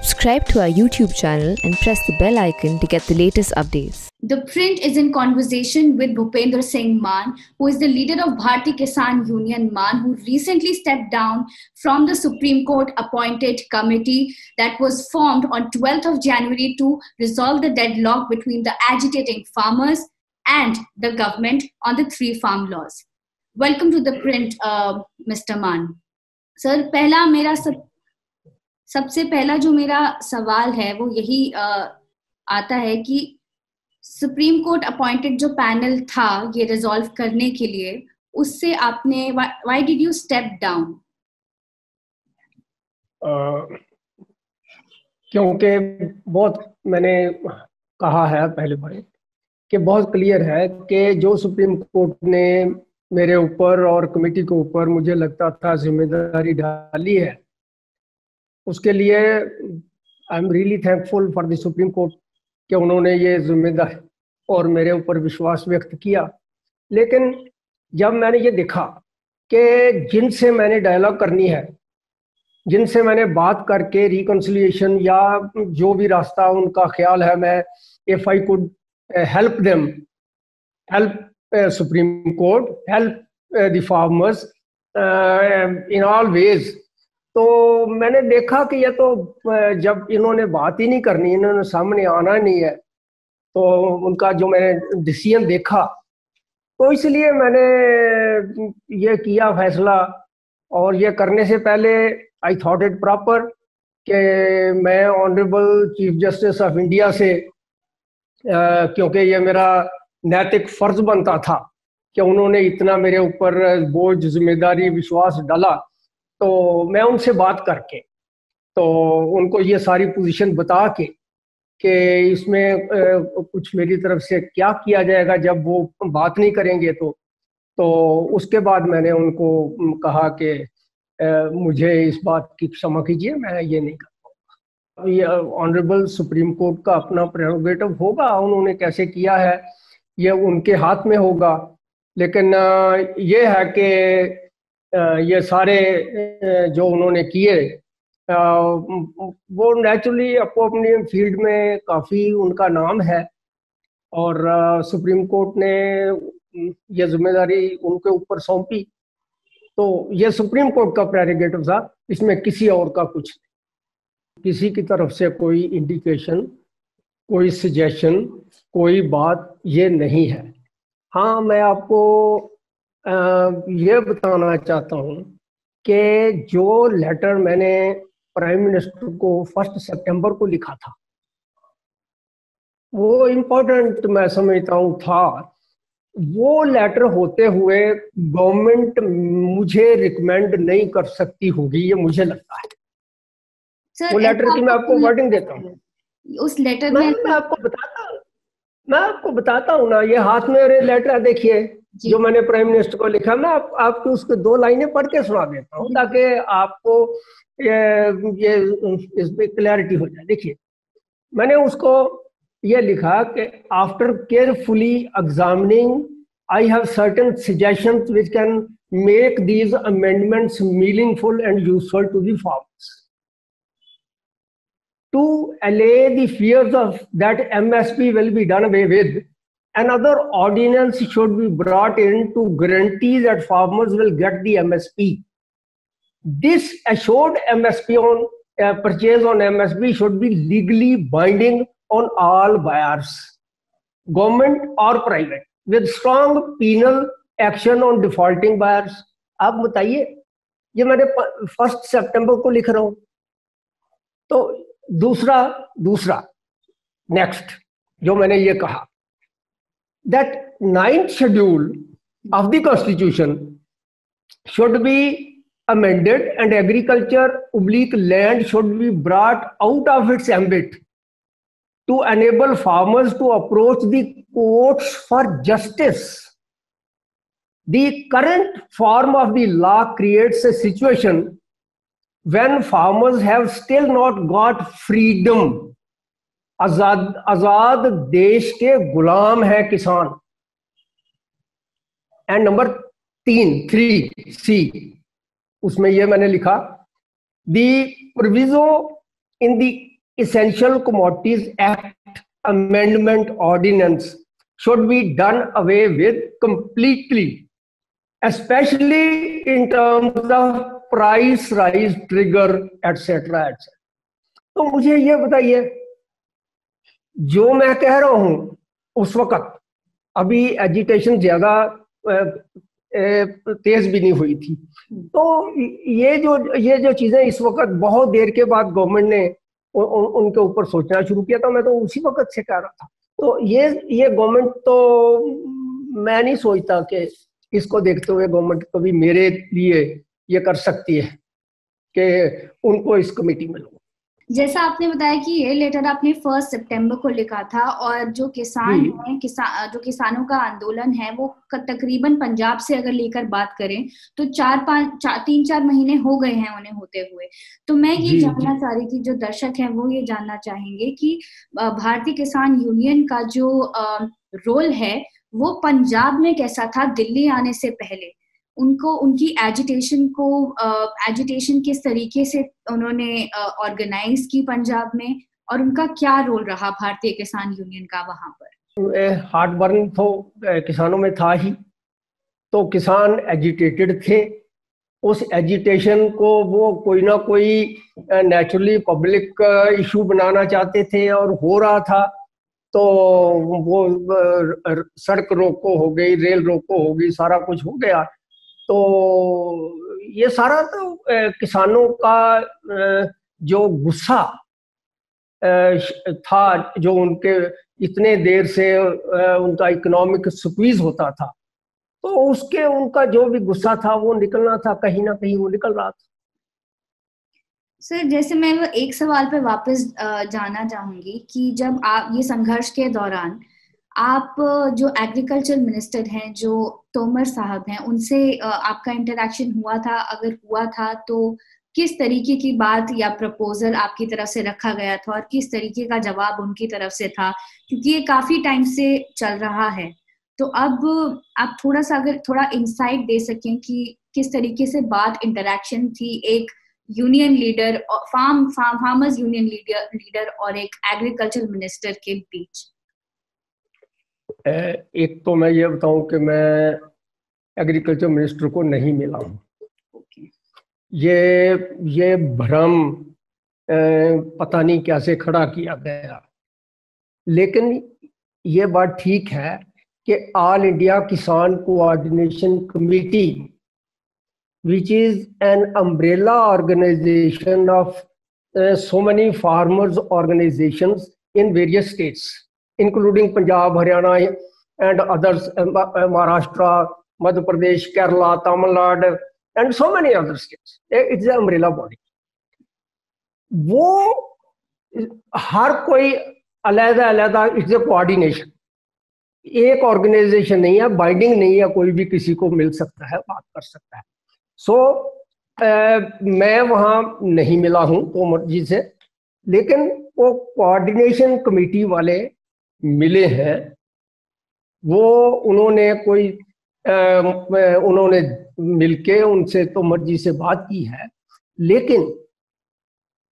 Subscribe to our YouTube channel and press the bell icon to get the latest updates. The Print is in conversation with Bhupender Singh Mann, who is the leader of Bharatiya Kisan Union Mann, who recently stepped down from the Supreme Court appointed committee that was formed on 12th of January to resolve the deadlock between the agitating farmers and the government on the 3 farm laws. Welcome to the Print, Mr. Mann. Sir, सबसे पहला जो मेरा सवाल है वो यही आता है कि सुप्रीम कोर्ट अपॉइंटेड जो पैनल था ये रिजॉल्व करने के लिए, उससे आपने why did you step down? क्योंकि बहुत मैंने कहा है पहले बार कि बहुत क्लियर है कि जो सुप्रीम कोर्ट ने मेरे ऊपर और कमेटी के ऊपर मुझे लगता था जिम्मेदारी डाली है, उसके लिए I am really thankful for the supreme court कि उन्होंने ये जिम्मेदारी और मेरे ऊपर विश्वास व्यक्त किया। लेकिन जब मैंने ये देखा कि जिनसे मैंने डायलॉग करनी है, जिनसे मैंने बात करके रिकन्सिलिएशन या जो भी रास्ता उनका ख्याल है, मैं if I could help them, help supreme court, help the farmers in all ways, तो मैंने देखा कि ये तो जब इन्होंने बात ही नहीं करनी, इन्होंने सामने आना नहीं है, तो उनका जो मैंने डिसीजन देखा, तो इसलिए मैंने ये किया फैसला। और ये करने से पहले आई थॉट इट प्रॉपर कि मैं honourable chief justice of India से, क्योंकि ये मेरा नैतिक फर्ज बनता था कि उन्होंने इतना मेरे ऊपर बोझ, जिम्मेदारी, विश्वास डाला, तो मैं उनसे बात करके तो उनको ये सारी पोजीशन बता के कि इसमें कुछ मेरी तरफ से क्या किया जाएगा जब वो बात नहीं करेंगे, तो उसके बाद मैंने उनको कहा कि मुझे इस बात की क्षमा कीजिए, मैं ये नहीं कर पाऊंगा। ये ऑनरेबल सुप्रीम कोर्ट का अपना प्रेरोगेटिव होगा, उन्होंने कैसे किया है ये उनके हाथ में होगा। लेकिन ये है कि ये सारे जो उन्होंने किए वो नेचुरली अपो अपनी फील्ड में काफ़ी उनका नाम है, और सुप्रीम कोर्ट ने ये जिम्मेदारी उनके ऊपर सौंपी, तो ये सुप्रीम कोर्ट का प्रेरोगेटिव था, इसमें किसी और का कुछ नहीं, किसी की तरफ से कोई इंडिकेशन, कोई सजेशन, कोई बात ये नहीं है। हाँ, मैं आपको ये बताना चाहता हूँ कि जो लेटर मैंने प्राइम मिनिस्टर को 1 सितंबर को लिखा था, वो इम्पोर्टेंट मैं समझता हूँ था। वो लेटर होते हुए गवर्नमेंट मुझे रिकमेंड नहीं कर सकती होगी, ये मुझे लगता है। वो लेटर की मैं आपको वर्डिंग देता हूँ, उस लेटर में मैं आपको बताता हूँ ना, ये हाथ में मेरे लेटर देखिए जो मैंने प्राइम मिनिस्टर को लिखा। मैं आपको उसके 2 लाइनें पढ़ के सुना देता हूँ ताकि आपको ये इसमें क्लैरिटी हो जाए। देखिए, मैंने उसको ये लिखा कि after carefully examining I have certain suggestions which can make these amendments meaningful and useful to the farmers to allay the fears of that MSP will be done away with. Another ordinance should be brought in to guarantee that farmers will get the MSP. This assured MSP on purchase on MSP should be legally binding on all buyers, government or private, with strong penal action on defaulting buyers. आप बताइए, ये मैंने 1 सितंबर को लिख रहा हूँ। तो दूसरा नेक्स्ट जो मैंने ये कहा, that 9th schedule of the constitution should be amended and agriculture land should be brought out of its ambit to enable farmers to approach the courts for justice. The current form of the law creates a situation when farmers have still not got freedom. आजाद देश के गुलाम है किसान। And number 3 सी, उसमें ये मैंने लिखा, दी proviso in the Essential Commodities Act Amendment Ordinance should be done away with completely, especially in terms of price rise trigger, etc. etc. तो मुझे ये बताइए, जो मैं कह रहा हूं उस वक्त अभी एजिटेशन ज्यादा तेज भी नहीं हुई थी, तो ये जो चीजें इस वक्त बहुत देर के बाद गवर्नमेंट ने उनके ऊपर सोचना शुरू किया था, मैं तो उसी वक्त से कह रहा था। तो ये गवर्नमेंट, तो मैं नहीं सोचता कि इसको देखते हुए गवर्नमेंट कभी मेरे लिए ये कर सकती है कि उनको इस कमेटी में लो। जैसा आपने बताया कि ये लेटर आपने 1 सितंबर को लिखा था, और जो किसान हैं, जो किसानों का आंदोलन है वो तकरीबन पंजाब से अगर लेकर बात करें तो 3-4 महीने हो गए हैं उन्हें होते हुए। तो मैं ये जानना चाह रही थी, जो दर्शक हैं वो ये जानना चाहेंगे कि भारतीय किसान यूनियन का जो रोल है वो पंजाब में कैसा था दिल्ली आने से पहले। उनको उनकी एजिटेशन किस तरीके से उन्होंने ऑर्गेनाइज की पंजाब में, और उनका क्या रोल रहा भारतीय किसान यूनियन का वहां पर। हार्ट बर्न तो किसानों में था ही, तो किसान एजिटेटेड थे। उस एजिटेशन को वो कोई ना कोई नेचुरली पब्लिक इशू बनाना चाहते थे, और हो रहा था। तो वो सड़क रोको हो गई, रेल रोको हो गई, सारा कुछ हो गया। तो ये सारा तो किसानों का जो गुस्सा था, जो उनके इतने देर से उनका इकोनॉमिक स्क्वीज होता था, तो उसके उनका जो भी गुस्सा था वो निकलना था, कहीं ना कहीं वो निकल रहा था। सर, जैसे मैं वो एक सवाल पे वापस जाना चाहूंगी कि जब आप ये संघर्ष के दौरान आप जो एग्रीकल्चर मिनिस्टर हैं, जो तोमर साहब हैं, उनसे आपका इंटरेक्शन हुआ था? अगर हुआ था तो किस तरीके की बात या प्रपोजल आपकी तरफ से रखा गया था, और किस तरीके का जवाब उनकी तरफ से था? क्योंकि ये काफी टाइम से चल रहा है, तो अब आप थोड़ा सा अगर थोड़ा इंसाइट दे सकें कि किस तरीके से बात इंटरेक्शन थी एक union leader, farmers union leader और एक एग्रीकल्चर मिनिस्टर के बीच। एक तो मैं ये बताऊं कि मैं एग्रीकल्चर मिनिस्टर को नहीं मिला हूं। ये भ्रम पता नहीं कैसे खड़ा किया गया, लेकिन ये बात ठीक है कि ऑल इंडिया किसान coordination committee, which is an umbrella organization of so many farmers organizations in various states, including Punjab, Haryana and others, Maharashtra, Madhya Pradesh, Kerala, Tamil Nadu and so many other states. It's an umbrella body. वो हर कोई अलग-अलग, it's a coordination, एक organisation नहीं है, binding नहीं है, कोई भी किसी को मिल सकता है, बात कर सकता है। मैं वहाँ नहीं मिला हूँ तोमर जी से, लेकिन वो कोऑर्डिनेशन कमेटी वाले मिले हैं। वो उन्होंने मिलके उनसे तोमर जी से बात की है, लेकिन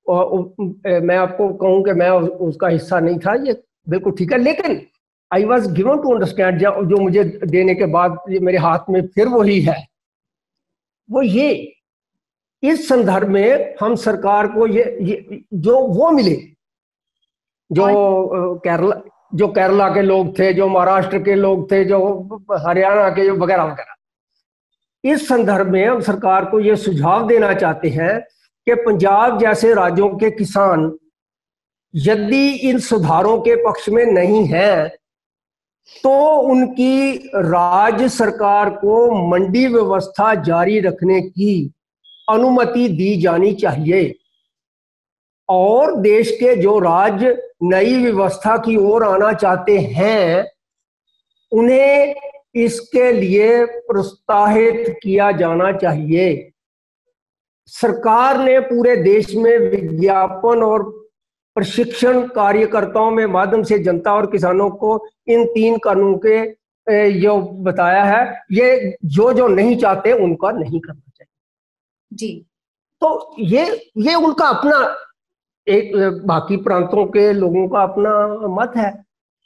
मैं आपको कहूँ कि मैं उसका हिस्सा नहीं था, ये बिल्कुल ठीक है। लेकिन I was given to understand, जो मुझे देने के बाद ये मेरे हाथ में फिर वही है, वो ये इस संदर्भ में हम सरकार को ये जो वो मिले, जो केरला के लोग थे, जो महाराष्ट्र के लोग थे, जो हरियाणा के, जो वगैरह वगैरह, इस संदर्भ में हम सरकार को ये सुझाव देना चाहते हैं कि पंजाब जैसे राज्यों के किसान यदि इन सुधारों के पक्ष में नहीं है तो उनकी राज्य सरकार को मंडी व्यवस्था जारी रखने की अनुमति दी जानी चाहिए, और देश के जो राज्य नई व्यवस्था की ओर आना चाहते हैं उन्हें इसके लिए प्रोत्साहित किया जाना चाहिए। सरकार ने पूरे देश में विज्ञापन और प्रशिक्षण कार्यकर्ताओं में माध्यम से जनता और किसानों को इन 3 कानून के जो बताया है, ये जो नहीं चाहते उनका नहीं करना चाहिए जी। तो ये उनका अपना एक बाकी प्रांतों के लोगों का अपना मत है,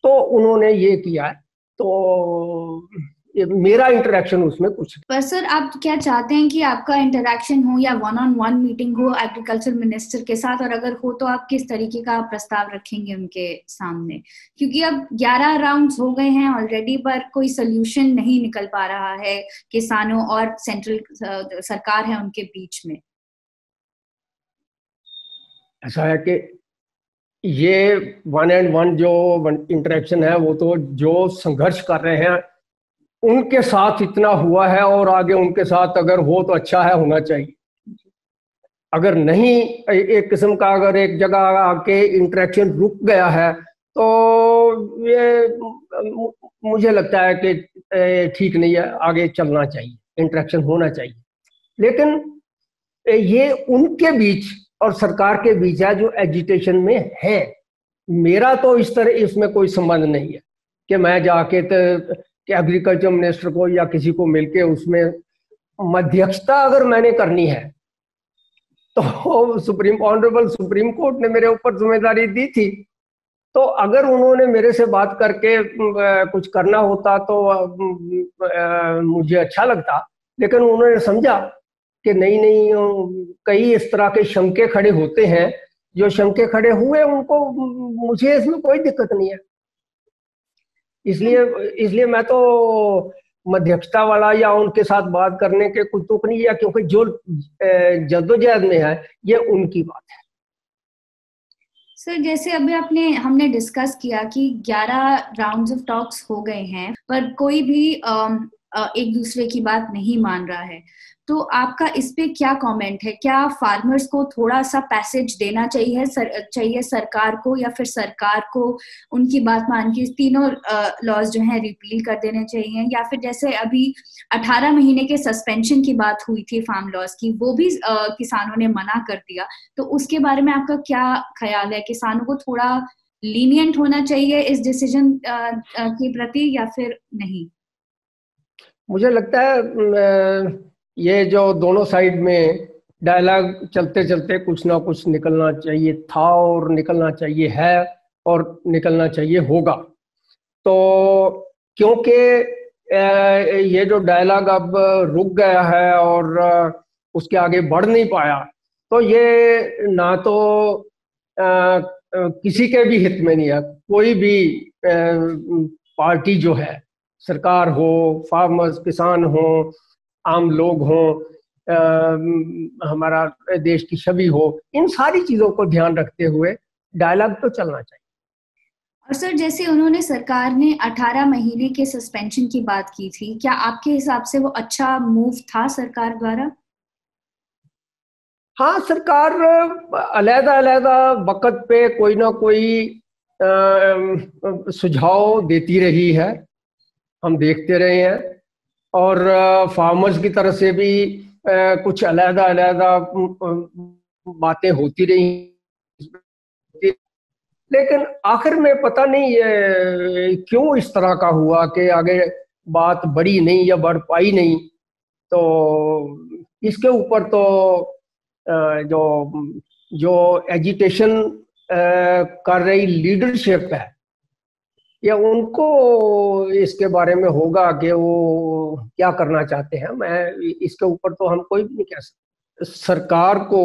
तो उन्होंने ये किया है। तो मेरा इंटरेक्शन उसमें कुछ। पर सर, आप क्या चाहते हैं कि आपका इंटरेक्शन हो या वन ऑन वन मीटिंग हो एग्रीकल्चर मिनिस्टर के साथ, और अगर हो तो आप किस तरीके का प्रस्ताव रखेंगे उनके सामने? क्योंकि अब 11 राउंड्स हो गए हैं ऑलरेडी, पर कोई सोल्यूशन नहीं निकल पा रहा है किसानों और सेंट्रल सरकार है उनके बीच में। ऐसा है कि ये वन एंड वन जो इंटरेक्शन है वो तो जो संघर्ष कर रहे हैं उनके साथ इतना हुआ है, और आगे उनके साथ अगर हो तो अच्छा है, होना चाहिए। अगर नहीं, एक किस्म का अगर एक जगह आके इंटरेक्शन रुक गया है तो ये मुझे लगता है कि ठीक नहीं है, आगे चलना चाहिए, इंटरेक्शन होना चाहिए। लेकिन ये उनके बीच और सरकार के बीच है जो एजिटेशन में है। मेरा तो इस तरह इसमें कोई संबंध नहीं है कि मैं जाके कि एग्रीकल्चर मिनिस्टर को या किसी को मिलके उसमें मध्यस्थता अगर मैंने करनी है तो ऑनरेबल सुप्रीम कोर्ट ने मेरे ऊपर जिम्मेदारी दी थी। तो अगर उन्होंने मेरे से बात करके कुछ करना होता तो मुझे अच्छा लगता, लेकिन उन्होंने समझा कि नहीं नहीं, कई इस तरह के शंके खड़े होते हैं, जो शंके खड़े हुए उनको, मुझे इसमें कोई दिक्कत नहीं है। इसलिए मैं तो मध्यस्थता वाला या उनके साथ बात करने के कुछ तुक नहीं है, क्योंकि जो जद्दोजहद में है ये उनकी बात है। सर, जैसे अभी हमने डिस्कस किया कि 11 राउंड्स ऑफ टॉक्स हो गए हैं, पर कोई भी एक दूसरे की बात नहीं मान रहा है, तो आपका इस पे क्या कमेंट है? क्या फार्मर्स को थोड़ा सा पैसेज देना चाहिए सरकार को, या फिर सरकार को उनकी बात मान के तीनों लॉज जो हैं रिपील कर देने चाहिए, या फिर जैसे अभी 18 महीने के सस्पेंशन की बात हुई थी फार्म लॉज की, वो भी किसानों ने मना कर दिया, तो उसके बारे में आपका क्या ख्याल है? किसानों को थोड़ा लीनियंट होना चाहिए इस डिसीजन के प्रति या फिर नहीं? मुझे लगता है ये जो दोनों साइड में डायलॉग चलते चलते कुछ ना कुछ निकलना चाहिए था, और निकलना चाहिए है, और निकलना चाहिए होगा। तो क्योंकि ये जो डायलॉग अब रुक गया है और उसके आगे बढ़ नहीं पाया, तो ये ना तो किसी के भी हित में नहीं है। कोई भी पार्टी जो है, सरकार हो, फार्मर्स किसान हो, आम लोग हो, हमारा देश की छवि हो, इन सारी चीजों को ध्यान रखते हुए डायलॉग तो चलना चाहिए। और सर, जैसे उन्होंने सरकार ने 18 महीने के सस्पेंशन की बात की थी, क्या आपके हिसाब से वो अच्छा मूव था सरकार द्वारा? हाँ, सरकार अलग अलग वक्त पे कोई ना कोई सुझाव देती रही है, हम देखते रहे हैं, और फार्मर्स की तरफ से भी कुछ अलग अलग बातें होती रही। लेकिन आखिर में पता नहीं ये क्यों इस तरह का हुआ कि आगे बात बढ़ी नहीं या बढ़ पाई नहीं। तो इसके ऊपर तो जो जो एजिटेशन कर रही लीडरशिप है, या उनको इसके बारे में होगा कि वो क्या करना चाहते हैं। मैं इसके ऊपर तो हम कोई भी नहीं कह सकते। सरकार को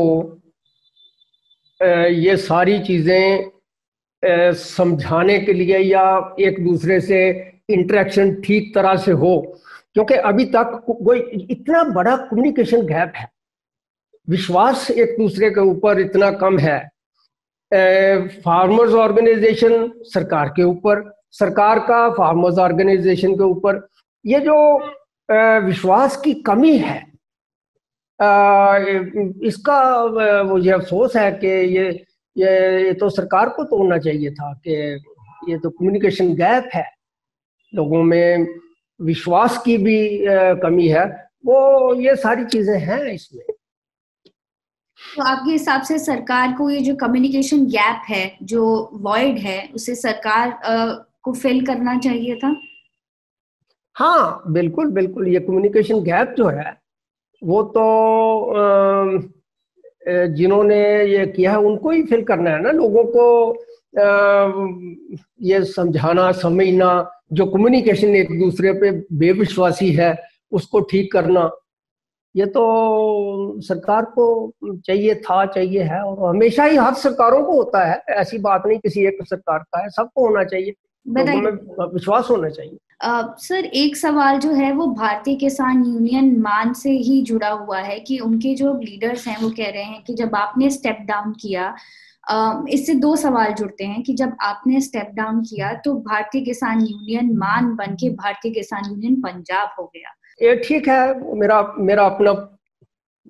ये सारी चीजें समझाने के लिए या एक दूसरे से इंटरेक्शन ठीक तरह से हो, क्योंकि अभी तक कोई इतना बड़ा कम्युनिकेशन गैप है, विश्वास एक दूसरे के ऊपर इतना कम है। फार्मर्स ऑर्गेनाइजेशन सरकार के ऊपर, सरकार का फार्मर्स ऑर्गेनाइजेशन के ऊपर, ये जो विश्वास की कमी है, इसका मुझे अफसोस है कि ये तो सरकार को तोड़ना चाहिए था कि ये तो कम्युनिकेशन गैप है, लोगों में विश्वास की भी कमी है, वो ये सारी चीजें हैं इसमें। तो आपके हिसाब से सरकार को ये जो कम्युनिकेशन गैप है, जो वॉइड है, उसे सरकार को फिल करना चाहिए था? हाँ, बिल्कुल बिल्कुल, ये कम्युनिकेशन गैप जो है वो तो जिन्होंने ये किया है उनको ही फिल करना है ना, लोगों को ये समझाना समझना, जो कम्युनिकेशन एक दूसरे पे बेविश्वासी है उसको ठीक करना, ये तो सरकार को चाहिए था, चाहिए है, और हमेशा ही हर सरकारों को होता है, ऐसी बात नहीं किसी एक सरकार का है, सबको होना चाहिए, लोगों में विश्वास होना चाहिए। सर एक सवाल जो है वो भारतीय किसान यूनियन मान से ही जुड़ा हुआ है कि उनके जो लीडर्स हैं वो कह रहे हैं कि जब आपने स्टेप डाउन किया, इससे दो सवाल जुड़ते हैं कि जब आपने स्टेप डाउन किया तो भारतीय किसान यूनियन मान बन के भारतीय किसान यूनियन पंजाब हो गया। ये ठीक है, मेरा अपना,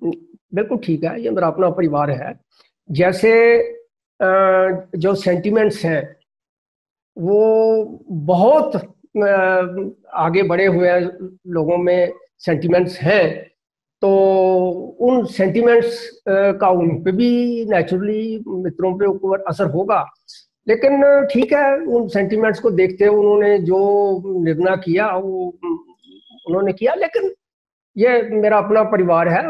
बिल्कुल ठीक है, ये मेरा अपना परिवार है। जैसे जो सेंटिमेंट्स हैं वो बहुत आगे बढ़े हुए हैं, लोगों में सेंटिमेंट्स हैं, तो उन सेंटिमेंट्स का उन पे भी नेचुरली मित्रों पे ऊपर असर होगा। लेकिन ठीक है, उन सेंटिमेंट्स को देखते हुए उन्होंने जो निर्णय किया वो उन्होंने किया, लेकिन ये मेरा अपना परिवार है,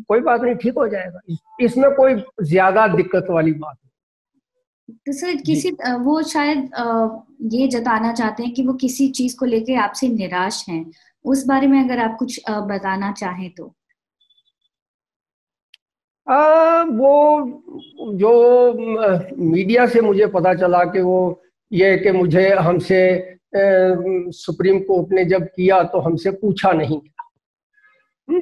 कोई बात नहीं, ठीक हो जाएगा, इसमें कोई ज्यादा दिक्कत वाली बात नहीं। तो सर किसी वो शायद ये जताना चाहते हैं कि वो किसी चीज को लेके आपसे निराश हैं, उस बारे में अगर आप कुछ बताना चाहें तो। वो जो मीडिया से मुझे पता चला कि वो ये कि मुझे हमसे सुप्रीम कोर्ट ने जब किया तो हमसे पूछा नहीं गया,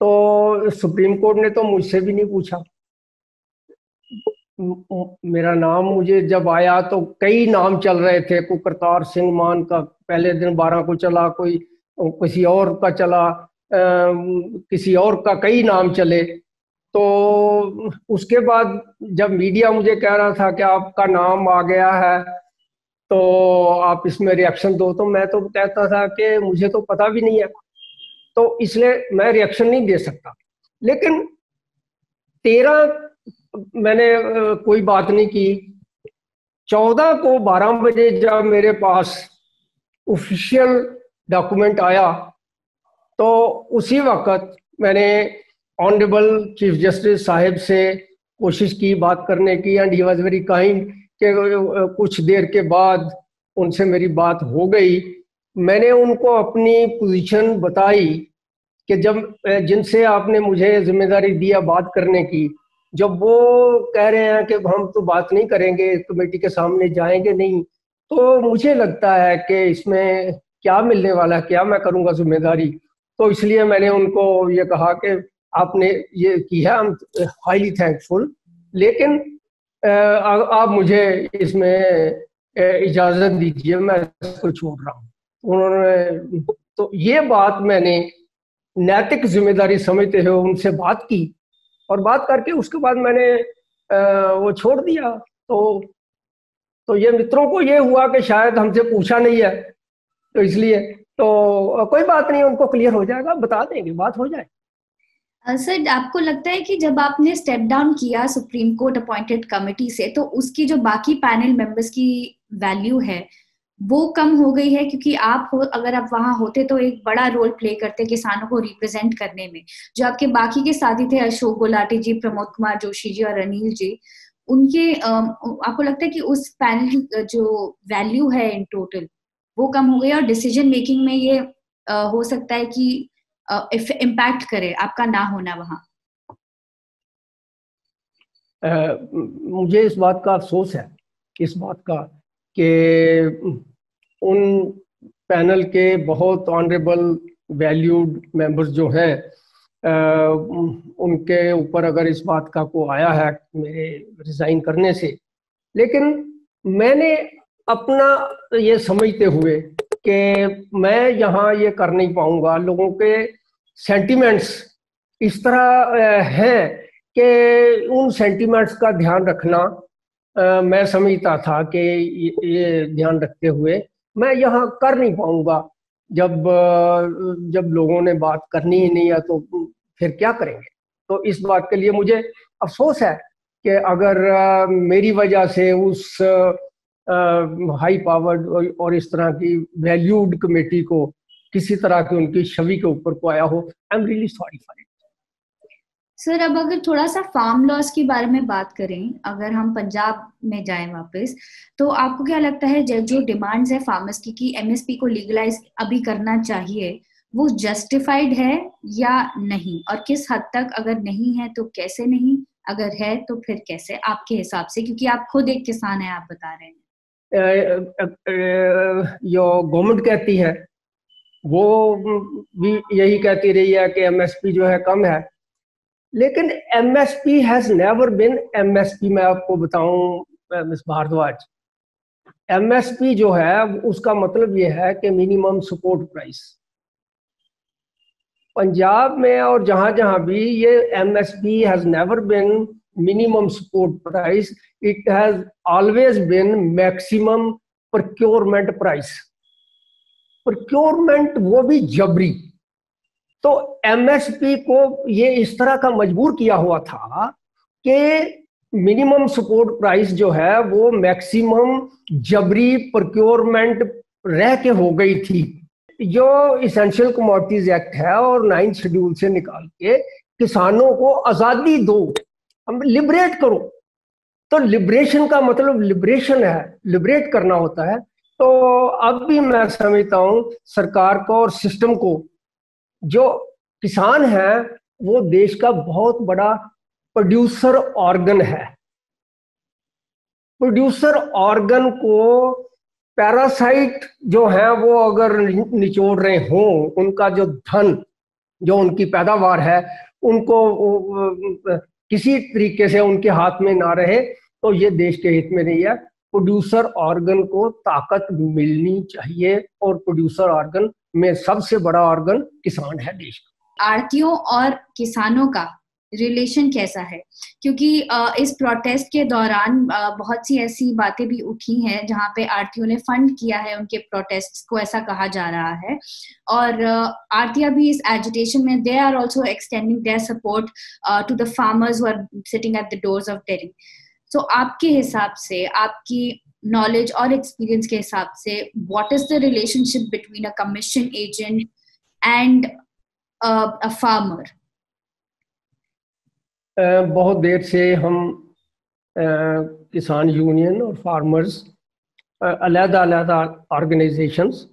तो सुप्रीम कोर्ट ने तो मुझसे भी नहीं पूछा। मेरा नाम मुझे जब आया तो कई नाम चल रहे थे, कोई करतार सिंह मान का पहले दिन 12 को चला, कोई किसी और का चला, किसी और का कई नाम चले। तो उसके बाद जब मीडिया मुझे कह रहा था कि आपका नाम आ गया है तो आप इसमें रिएक्शन दो, तो मैं तो कहता था कि मुझे तो पता भी नहीं है, तो इसलिए मैं रिएक्शन नहीं दे सकता। लेकिन 13 मैंने कोई बात नहीं की। 14 को 12 बजे जब मेरे पास ऑफिशियल डॉक्यूमेंट आया तो उसी वक्त मैंने ऑनरेबल चीफ जस्टिस साहिब से कोशिश की बात करने की, and he was very kind कि कुछ देर के बाद उनसे मेरी बात हो गई। मैंने उनको अपनी पोजीशन बताई कि जब जिनसे आपने मुझे जिम्मेदारी दिया बात करने की, जब वो कह रहे हैं कि हम तो बात नहीं करेंगे, कमेटी के सामने जाएंगे नहीं, तो मुझे लगता है कि इसमें क्या मिलने वाला है, क्या मैं करूंगा जिम्मेदारी। तो इसलिए मैंने उनको ये कहा कि आपने ये की है, आई एम हाईली थैंकफुल, लेकिन आप मुझे इसमें इजाज़त दीजिए, मैं इसको छोड़ रहा हूँ। उन्होंने तो ये बात मैंने नैतिक जिम्मेदारी समझते हुए उनसे बात की, और बात करके उसके बाद मैंने वो छोड़ दिया। तो ये मित्रों को ये हुआ कि शायद हमसे पूछा नहीं है, तो इसलिए तो कोई बात नहीं, उनको क्लियर हो जाएगा, बता देंगे, बात हो जाए। सर आपको लगता है कि जब आपने स्टेप डाउन किया सुप्रीम कोर्ट अपॉइंटेड कमेटी से, तो उसकी जो बाकी पैनल मेंबर्स की वैल्यू है वो कम हो गई है? क्योंकि अगर आप वहां होते तो एक बड़ा रोल प्ले करते किसानों को रिप्रेजेंट करने में। जो आपके बाकी के साथी थे, अशोक गुलाटी जी, प्रमोद कुमार जोशी जी और अनिल जी, उनके आपको लगता है कि उस पैनल की जो वैल्यू है इन टोटल वो कम हो गई, और डिसीजन मेकिंग में ये हो सकता है कि इम्पैक्ट करे आपका ना होना वहां? मुझे इस बात का अफसोस है, इस बात का कि उन पैनल के बहुत ऑनरेबल वैल्यूड मेंबर्स जो हैं, उनके ऊपर अगर इस बात का को आया है मेरे रिजाइन करने से, लेकिन मैंने अपना ये समझते हुए कि मैं यहाँ ये कर नहीं पाऊंगा, लोगों के सेंटिमेंट्स इस तरह हैं कि उन सेंटिमेंट्स का ध्यान रखना मैं समझता था कि ये ध्यान रखते हुए मैं यहाँ कर नहीं पाऊंगा। जब लोगों ने बात करनी ही नहीं है तो फिर क्या करेंगे। तो इस बात के लिए मुझे अफसोस है कि अगर मेरी वजह से उस हाई पावर्ड और इस तरह की वैल्यूड कमेटी को किसी तरह की उनकी छवि के ऊपर को आया हो, I am really sorry for it. Sir, अब अगर थोड़ा सा फार्म लॉस के बारे में बात करें, अगर हम पंजाब में जाएं वापस, तो आपको क्या लगता है जो डिमांड्स है फार्मर्स की कि एमएसपी को लीगलाइज अभी करना चाहिए, वो जस्टिफाइड है या नहीं, और किस हद तक, अगर नहीं है तो कैसे नहीं, अगर है तो फिर कैसे आपके हिसाब से, क्योंकि आप खुद एक किसान हैं, आप बता रहे हैं। जो गवर्नमेंट कहती है वो भी यही कहती रही है कि एमएसपी जो है कम है, लेकिन MSP has never been MSP. मैं आपको बताऊं मिस भारद्वाज, एमएसपी जो है उसका मतलब ये है कि मिनिमम सपोर्ट प्राइस। पंजाब में और जहां जहां भी ये MSP has never been minimum support price, it has always been maximum procurement price. Procurement वो भी जबरी। तो एमएसपी को ये इस तरह का मजबूर किया हुआ था कि मिनिमम सपोर्ट प्राइस जो है वो मैक्सिमम जबरी प्रोक्योरमेंट रह के हो गई थी। जो इसेंशियल कमोडिटीज एक्ट है और 9th शेड्यूल से निकाल के किसानों को आजादी दो, हम लिबरेट करो। तो लिबरेशन का मतलब लिबरेशन है, लिबरेट करना होता है। तो अब भी मैं समझता हूं सरकार को और सिस्टम को, जो किसान है वो देश का बहुत बड़ा प्रोड्यूसर ऑर्गन है। प्रोड्यूसर ऑर्गन को पैरासाइट जो है वो अगर निचोड़ रहे हों, उनका जो धन, जो उनकी पैदावार है, उनको किसी तरीके से उनके हाथ में ना रहे, तो ये देश के हित में नहीं है। प्रोड्यूसर ऑर्गन को ताकत मिलनी चाहिए, और प्रोड्यूसर ऑर्गन में सबसे बड़ा ऑर्गन किसान है देश का। आड़तियों और किसानों का रिलेशन कैसा है, क्योंकि इस प्रोटेस्ट के दौरान बहुत सी ऐसी बातें भी उठी हैं जहां पे आड़तियों ने फंड किया है उनके प्रोटेस्ट को, ऐसा कहा जा रहा है। और आड़तियां भी इस एजिटेशन में, they are also extending their support to the farmers who are sitting at the doors of Delhi. So आपके हिसाब से, आपकी नॉलेज और एक्सपीरियंस के हिसाब से, what is the relationship between a commission agent and a farmer? बहुत देर से हम किसान यूनियन और फार्मर्स, अलग-अलग ऑर्गेनाइजेशंस,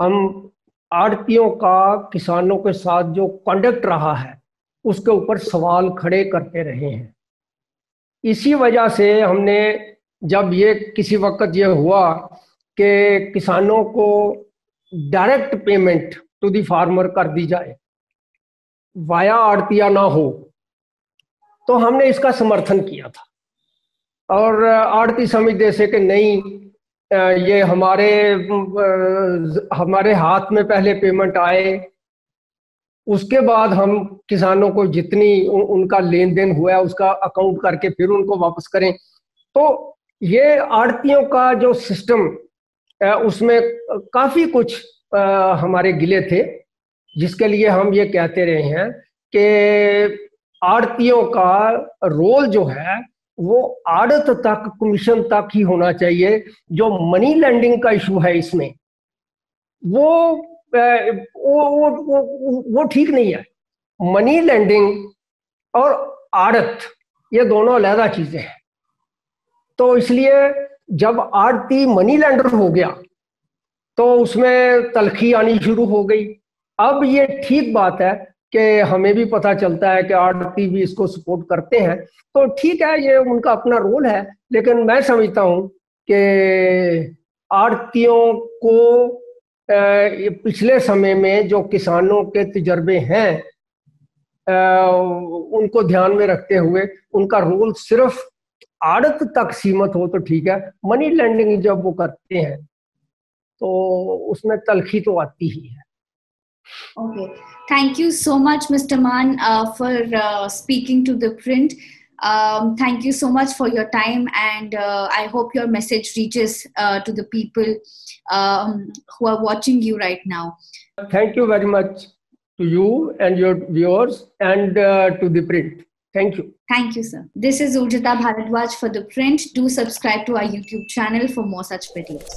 हम आड़तियों का किसानों के साथ जो कंडक्ट रहा है उसके ऊपर सवाल खड़े करते रहे हैं। इसी वजह से हमने, जब ये किसी वक्त ये हुआ कि किसानों को direct payment to the farmer कर दी जाए, वाया आड़तिया ना हो, तो हमने इसका समर्थन किया था। और आड़ती समझते से कि नहीं, ये हमारे हाथ में पहले पेमेंट आए, उसके बाद हम किसानों को जितनी उनका लेन देन हुआ है उसका अकाउंट करके फिर उनको वापस करें। तो ये आड़तियों का जो सिस्टम, उसमें काफी कुछ हमारे गिले थे, जिसके लिए हम ये कहते रहे हैं कि आड़तियों का रोल जो है वो आड़त तक, कमीशन तक ही होना चाहिए। जो मनी लैंडिंग का इशू है इसमें, वो ठीक नहीं है। मनी लैंडिंग और आड़त ये दोनों अलग चीजें हैं। तो इसलिए जब आड़ती मनी लैंडर हो गया तो उसमें तलखी आनी शुरू हो गई। अब ये ठीक बात है कि हमें भी पता चलता है कि आड़ती भी इसको सपोर्ट करते हैं, तो ठीक है, ये उनका अपना रोल है। लेकिन मैं समझता हूं कि आड़तियों को पिछले समय में जो किसानों के तजर्बे हैं उनको ध्यान में रखते हुए उनका रोल सिर्फ आड़त तक सीमित हो तो ठीक है। मनी लैंडिंग जब वो करते हैं तो उसमें तलखी तो आती ही है। Okay, thank you so much, Mr. Maan, for speaking to the print. Thank you so much for your time, and I hope your message reaches to the people who are watching you right now. Thank you very much to you and your viewers, and to the print. Thank you. Thank you, sir. This is Urjita Bharadwaj for the print. Do subscribe to our YouTube channel for more such videos.